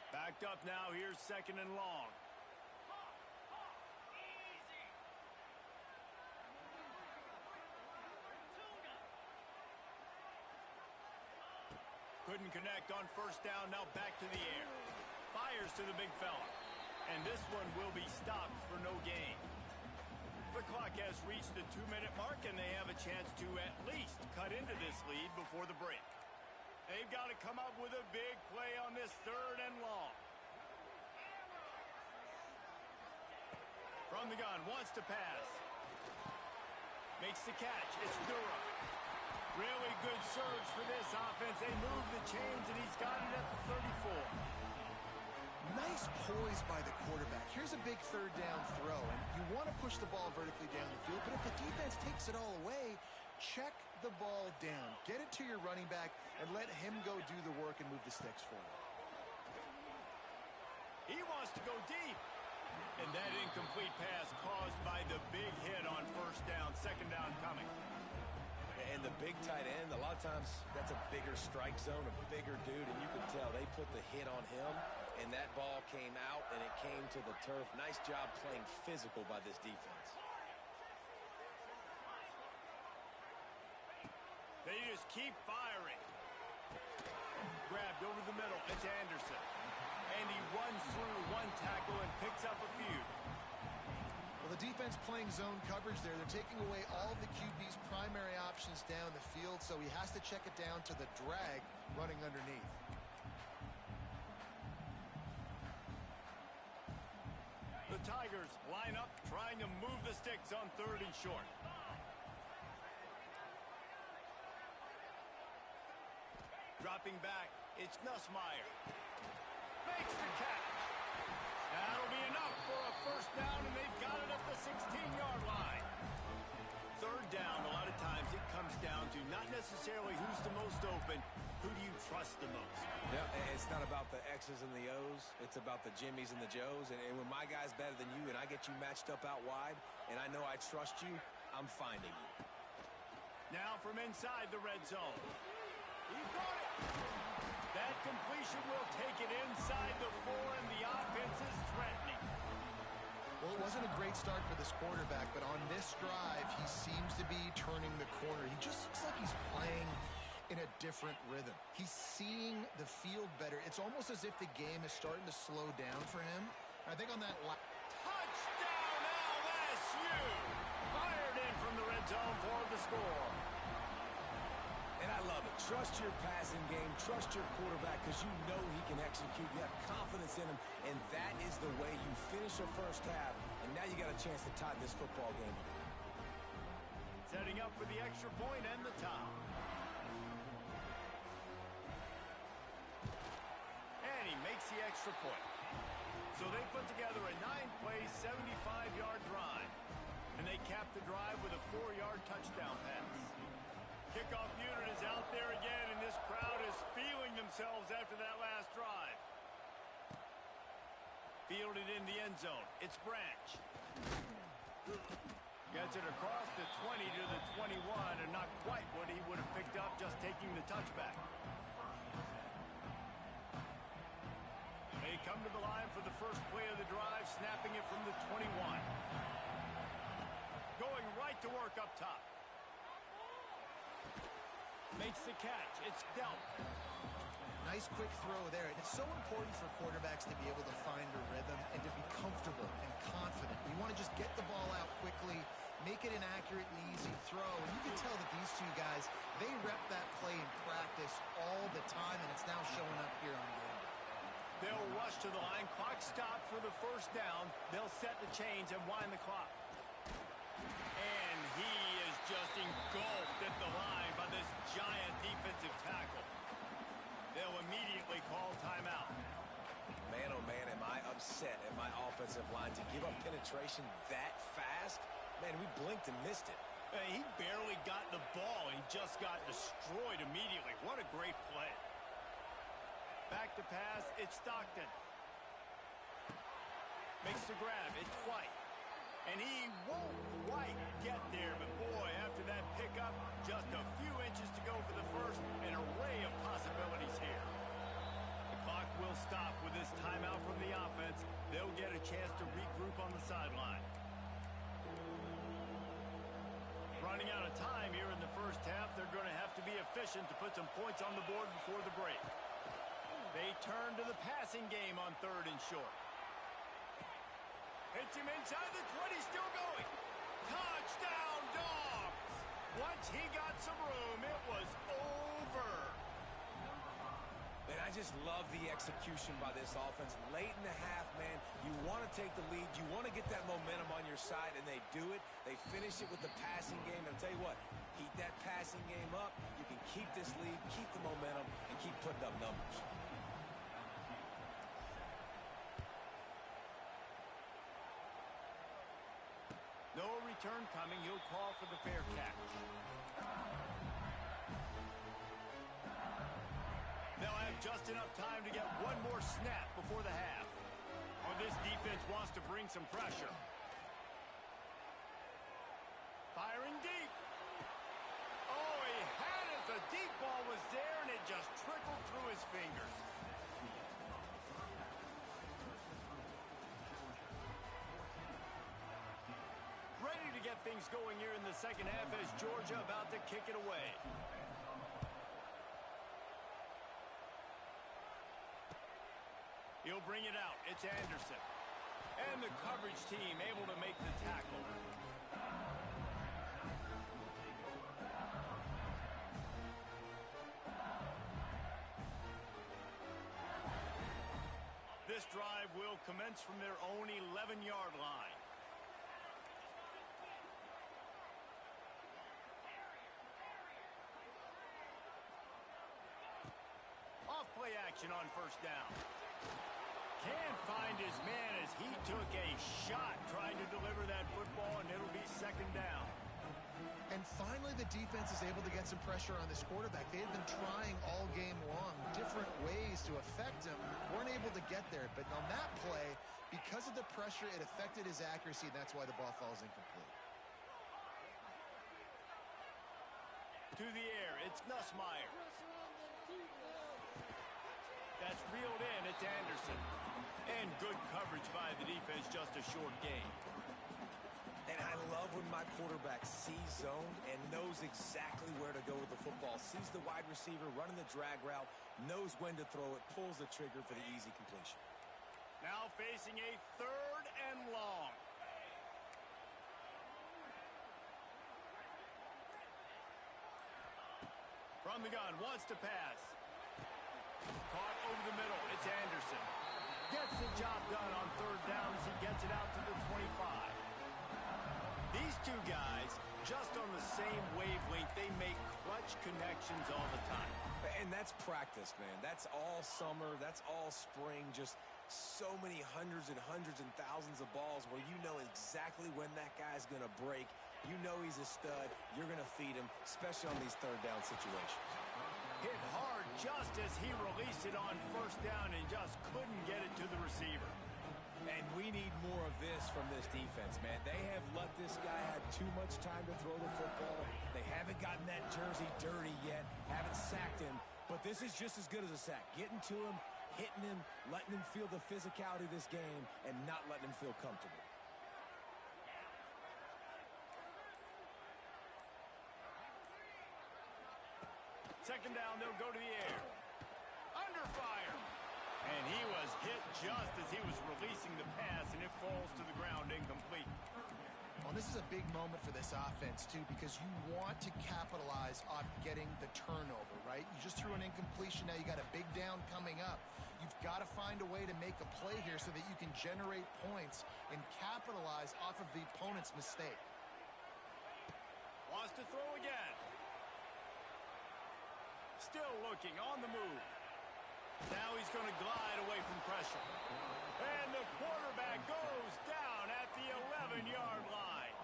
Backed up now. Here's second and long. Couldn't connect on first down. Now back to the air. Fires to the big fella. And this one will be stopped for no gain. The clock has reached the 2-minute mark, and they have a chance to at least cut into this lead before the break. They've got to come up with a big play on this third and long. From the gun, wants to pass. Makes the catch. It's Durham. Really good surge for this offense. They move the chains, and he's got it at nice poise by the quarterback. Here's a big third down throw, and you want to push the ball vertically down the field, but if the defense takes it all away, check the ball down. Get it to your running back and let him go do the work and move the sticks for you. He wants to go deep. And that incomplete pass caused by the big hit on first down, second down coming. And the big tight end, a lot of times that's a bigger strike zone, a bigger dude, and you can tell they put the hit on him, and that ball came out, and it came to the turf. Nice job playing physical by this defense. They just keep firing. Grabbed over the middle. It's Anderson. And he runs through one tackle and picks up a few. Well, the defense playing zone coverage there. They're taking away all of the QB's primary options down the field, so he has to check it down to the drag running underneath. The Tigers line up, trying to move the sticks on third and short. Dropping back, it's Nussmeier. Makes the catch. That'll be enough for a first down, and they've got it at the 16-yard line. Third down, a lot of times it comes down to not necessarily who's the most open, who do you trust the most? Yeah, it's not about the X's and the O's. It's about the Jimmies and the Joes. And when my guy's better than you and I get you matched up out wide, and I know I trust you, I'm finding you. Now from inside the red zone. He caught it. That completion will take it inside the 4, and the offense is threatening. Well, it wasn't a great start for this quarterback, but on this drive, he seems to be turning the corner. He just looks like he's playing in a different rhythm. He's seeing the field better. It's almost as if the game is starting to slow down for him. I think on that touchdown LSU! Fired in from the red zone for the score. And I love it. Trust your passing game. Trust your quarterback because you know he can execute. You have confidence in him, and that is the way you finish your first half, and now you got a chance to tie this football game. Setting up for the extra point and the tie. And he makes the extra point. So they put together a 9-play, 75-yard drive, and they cap the drive with a 4-yard touchdown pass. Kickoff unit is out there again, and this crowd is feeling themselves after that last drive. Fielded in the end zone. It's Branch. Gets it across the 20 to the 21, and not quite what he would have picked up just taking the touchback. They come to the line for the first play of the drive, snapping it from the 21. Going right to work up top. Makes the catch. It's dealt. nice quick throw there. And it's so important for quarterbacks to be able to find a rhythm and to be comfortable and confident. You want to just get the ball out quickly, make it an accurate and easy throw. And you can tell that these two guys, they rep that play in practice all the time, and it's now showing up here on game. They'll rush to the line. Clock stopped for the first down. They'll set the chains and wind the clock. And he is just engulfed at the line by this giant defensive tackle. They'll immediately call timeout. Man, oh man, am I upset at my offensive line to give up penetration that fast? Man, we blinked and missed it. He barely got the ball. He just got destroyed immediately. What a great play. Back to pass, it's Stockton. Makes the grab, it's White. And he won't quite get there, but boy, after that pickup, just a few inches to go for the first, an array of possibilities here. The clock will stop with this timeout from the offense. They'll get a chance to regroup on the sideline. Running out of time here in the first half, they're going to have to be efficient to put some points on the board before the break. They turn to the passing game on third and short. Hits him inside the 20, still going. Touchdown, Dogs! Once he got some room, it was over. Man, I just love the execution by this offense. Late in the half, man, you want to take the lead. You want to get that momentum on your side, and they do it. They finish it with the passing game. And I'll tell you what, keep that passing game up. You can keep this lead, keep the momentum, and keep putting up numbers. No return coming. He'll call for the fair catch. They'll have just enough time to get one more snap before the half. Oh, this defense wants to bring some pressure. Firing deep. Oh, he had it. The deep ball was there, and it just trickled through his fingers. Ready to get things going here in the second half as Georgia about to kick it away. He'll bring it out. It's Anderson. And the coverage team able to make the tackle. This drive will commence from their own 11-yard line. Off play action on first down. Can't find his man as he took a shot trying to deliver that football, and it'll be second down. And finally, the defense is able to get some pressure on this quarterback. They've been trying all game long different ways to affect him. Weren't able to get there, but on that play, because of the pressure, it affected his accuracy, and that's why the ball falls incomplete. To the air, it's Nussmeier. That's reeled in, it's Anderson. And good coverage by the defense, just a short gain. And I love when my quarterback sees zone and knows exactly where to go with the football. Sees the wide receiver running the drag route, knows when to throw it, pulls the trigger for the easy completion. Now facing a third and long. From the gun, wants to pass. Caught over the middle, it's Anderson. Gets the job done on third down as he gets it out to the 25. These two guys, just on the same wavelength, they make clutch connections all the time. And that's practice, man. That's all summer. That's all spring. Just so many hundreds and thousands of balls where you know exactly when that guy's going to break. You know he's a stud. You're going to feed him, especially on these third down situations. Hit hard just as he released it on first down and just couldn't get it to the receiver. And we need more of this from this defense, man. They have let this guy have too much time to throw the football. They haven't gotten that jersey dirty yet, haven't sacked him, but this is just as good as a sack. Getting to him, hitting him, letting him feel the physicality of this game, and not letting him feel comfortable. Second down, they'll go to the air. Under fire. And he was hit just as he was releasing the pass, and it falls to the ground incomplete. Well, this is a big moment for this offense, too, because you want to capitalize on getting the turnover, right? You just threw an incompletion. Now you got a big down coming up. You've got to find a way to make a play here so that you can generate points and capitalize off of the opponent's mistake. Wants to throw again. Still looking on the move. Now he's going to glide away from pressure. And the quarterback goes down at the 11-yard line.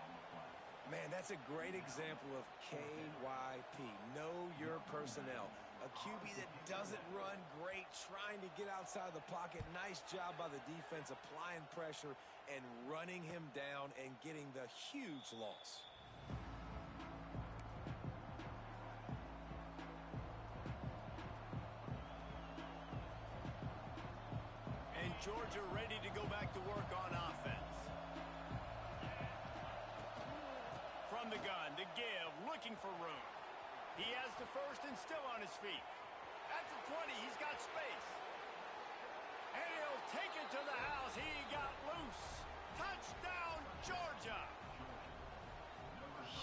Man, that's a great example of KYP. Know your personnel. A QB that doesn't run great, trying to get outside the pocket. Nice job by the defense applying pressure and running him down and getting the huge loss. Georgia ready to go back to work on offense. From the gun, to give, looking for room. He has the first and still on his feet. At the 20, he's got space. And he'll take it to the house. He got loose. Touchdown, Georgia.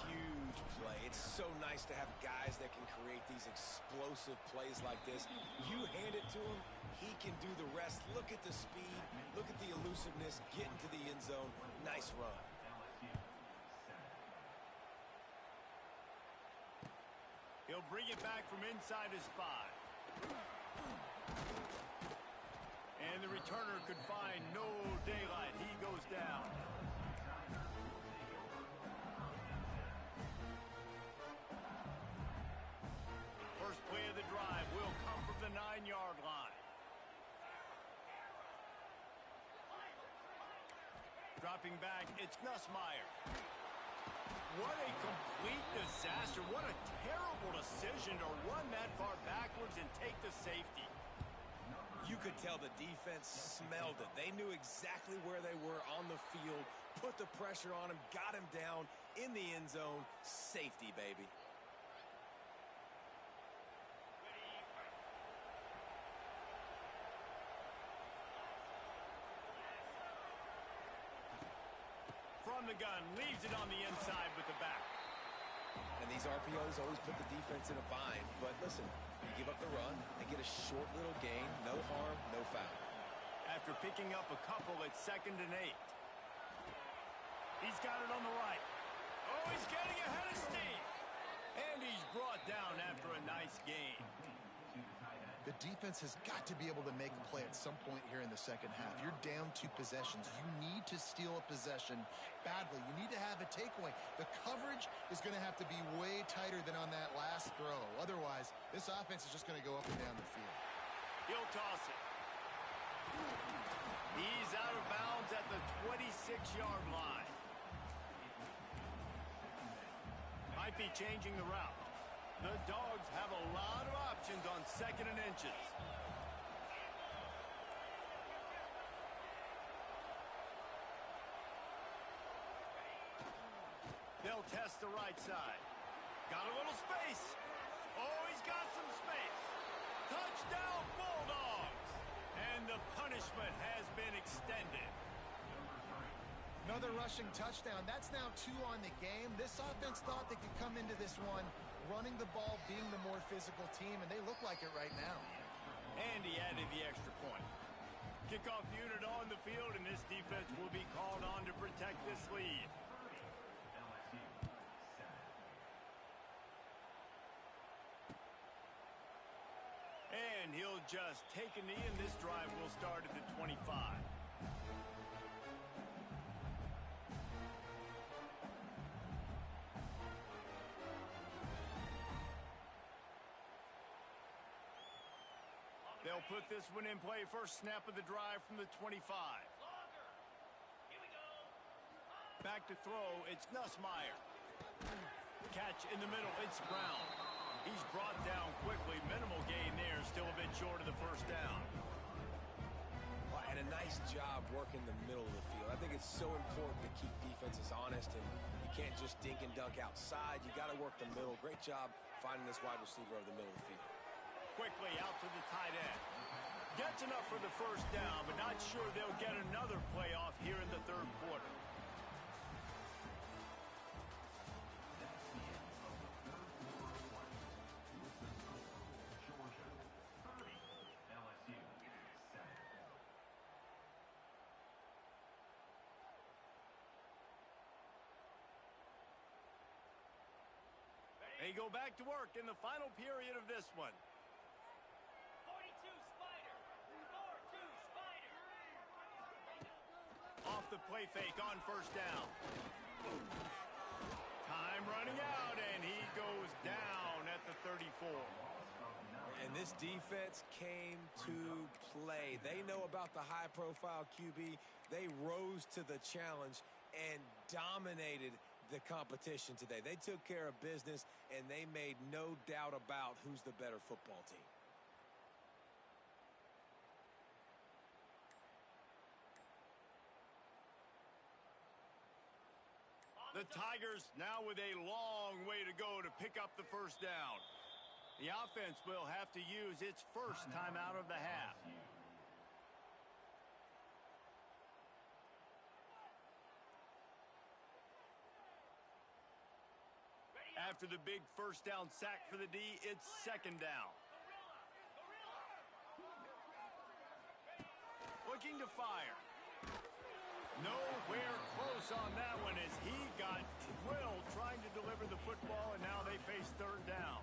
Huge play. It's so nice to have guys that can create these explosive plays like this. You hand it to him, he can do the rest. Look at the speed. Look at the elusiveness. Get into the end zone. Nice run. He'll bring it back from inside his 5. And the returner could find no daylight. He goes down. the 9-yard line. Dropping back, it's Nussmeier. What a complete disaster. What a terrible decision to run that far backwards and take the safety. You could tell the defense smelled it. They knew exactly where they were on the field, put the pressure on him, got him down in the end zone. Safety, baby. From the gun, leaves it on the inside with the back. And these RPOs always put the defense in a bind. But listen, you give up the run, they get a short little gain, no harm, no foul. After picking up a couple, it's 2nd and 8. He's got it on the right. Oh, he's getting ahead of steam. And he's brought down after a nice gain. The defense has got to be able to make a play at some point here in the second half. You're down 2 possessions. You need to steal a possession badly. You need to have a takeaway. The coverage is going to have to be way tighter than on that last throw. Otherwise, this offense is just going to go up and down the field. He'll toss it. He's out of bounds at the 26-yard line. Might be changing the route. The Dogs have a lot of options on 2nd and inches. They'll test the right side. Got a little space. Oh, he's got some space. Touchdown, Bulldogs! And the punishment has been extended. Another rushing touchdown. That's now 2 on the game. This offense thought they could come into this one running the ball, being the more physical team, and they look like it right now. And he added the extra point. Kickoff unit on the field, and this defense will be called on to protect this lead. And he'll just take a knee, and this drive will start at the 25. They'll put this one in play. First snap of the drive from the 25. Back to throw, it's Nussmeier. Catch in the middle, it's Brown. He's brought down quickly. Minimal gain there, still a bit short of the first down. And a nice job working the middle of the field. I think it's so important to keep defenses honest, and you can't just dink and dunk outside. You got to work the middle. Great job finding this wide receiver over the middle of the field. Quickly out to the tight end. Gets enough for the first down, but not sure they'll get another play off here in the 3rd quarter. They go back to work in the final period of this one. Off the play fake on first down. Time running out, and he goes down at the 34. And this defense came to play. They know about the high-profile QB. They rose to the challenge and dominated the competition today. They took care of business, and they made no doubt about who's the better football team. The Tigers now with a long way to go to pick up the first down. The offense will have to use its first time out of the half. After the big first down sack for the D, it's 2nd down. Looking to fire. Nowhere close on that one as he got drilled trying to deliver the football, and now they face 3rd down.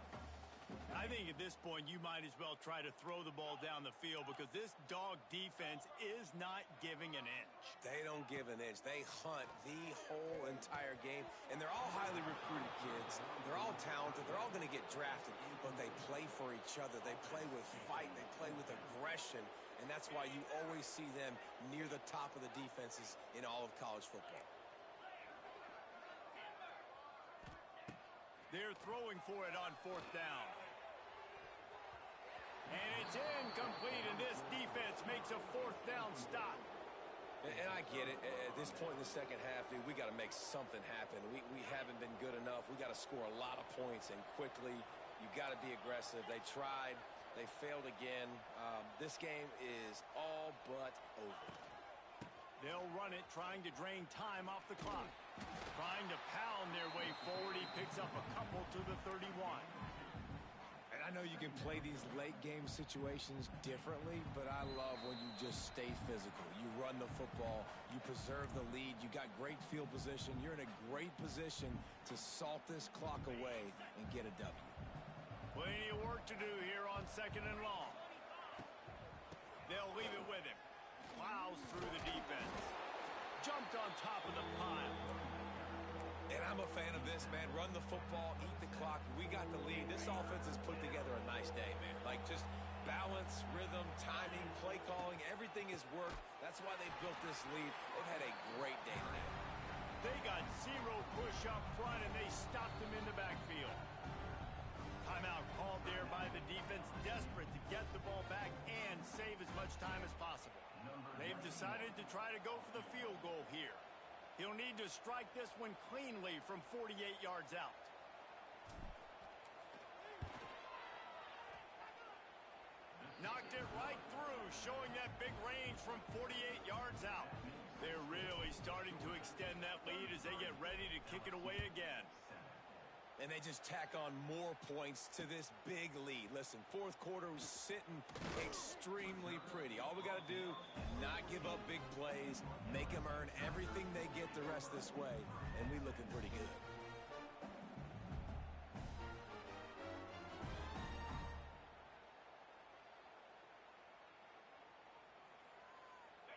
I think at this point you might as well try to throw the ball down the field because this dog defense is not giving an inch. They don't give an inch. They hunt the whole entire game, and they're all highly recruited kids. They're all talented. They're all going to get drafted, but they play for each other. They play with fight. They play with aggression, and that's why you always see them near the top of the defenses in all of college football. They're throwing for it on 4th down. And it's incomplete, and this defense makes a 4th down stop. And I get it. At this point in the second half, dude, we got to make something happen. We haven't been good enough. We got to score a lot of points, and quickly. You got to be aggressive. They tried. They failed again. This game is all but over. They'll run it, trying to drain time off the clock. Trying to pound their way forward. He picks up a couple to the 31. And I know you can play these late-game situations differently, but I love when you just stay physical. You run the football. You preserve the lead. You got great field position. You're in a great position to salt this clock away and get a W. Plenty of work to do here on 2nd and long. They'll leave it with him. Plows through the defense. Jumped on top of the pile. And I'm a fan of this, man. Run the football, eat the clock. We got the lead. This offense has put together a nice day, man. Like just balance, rhythm, timing, play calling, everything has worked. That's why they've built this lead. They've had a great day today. They got 0 push up front, and they stopped him in the backfield. Timeout called there by the defense, desperate to get the ball back and save as much time as possible. They've decided to try to go for the field goal here. He'll need to strike this one cleanly from 48 yards out. Knocked it right through, showing that big range from 48 yards out. They're really starting to extend that lead as they get ready to kick it away again. And they just tack on more points to this big lead. Listen, 4th quarter was sitting extremely pretty. All we got to do, not give up big plays, make them earn everything they get the rest this way, and we looking pretty good.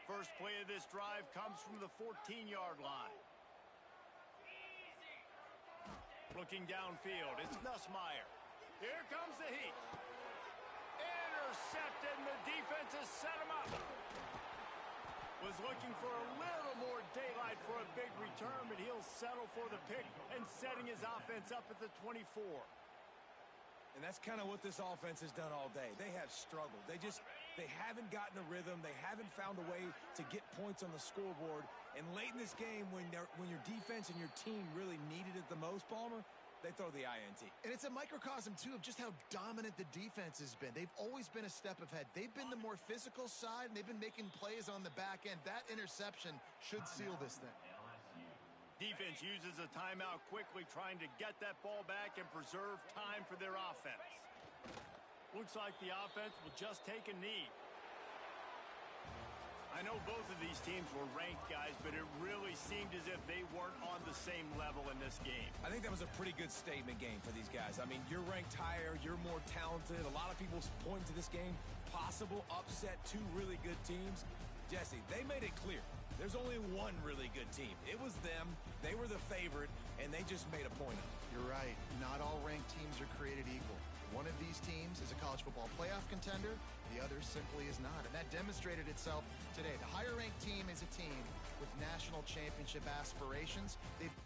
First play of this drive comes from the 14-yard line. Looking downfield, it's Nussmeier. Here comes the heat. Intercepted, and the defense has set him up. Was looking for a little more daylight for a big return, but he'll settle for the pick and setting his offense up at the 24. And that's kind of what this offense has done all day. They have struggled. They haven't gotten a rhythm. They haven't found a way to get points on the scoreboard. And late in this game, when your defense and your team really needed it the most, Palmer, they throw the INT. And it's a microcosm, too, of just how dominant the defense has been. They've always been a step ahead. They've been the more physical side, and they've been making plays on the back end. That interception should seal this thing. Defense uses a timeout quickly, trying to get that ball back and preserve time for their offense. Looks like the offense will just take a knee. I know both of these teams were ranked, guys, but it really seemed as if they weren't on the same level in this game. I think that was a pretty good statement game for these guys. I mean, you're ranked higher, you're more talented. A lot of people point to this game, possible upset, 2 really good teams. Jesse, they made it clear. There's only one really good team. It was them. They were the favorite, and they just made a point of it. You're right. Not all ranked teams are created equal. One of these teams is a college football playoff contender. The other simply is not. And that demonstrated itself today. The higher-ranked team is a team with national championship aspirations. They've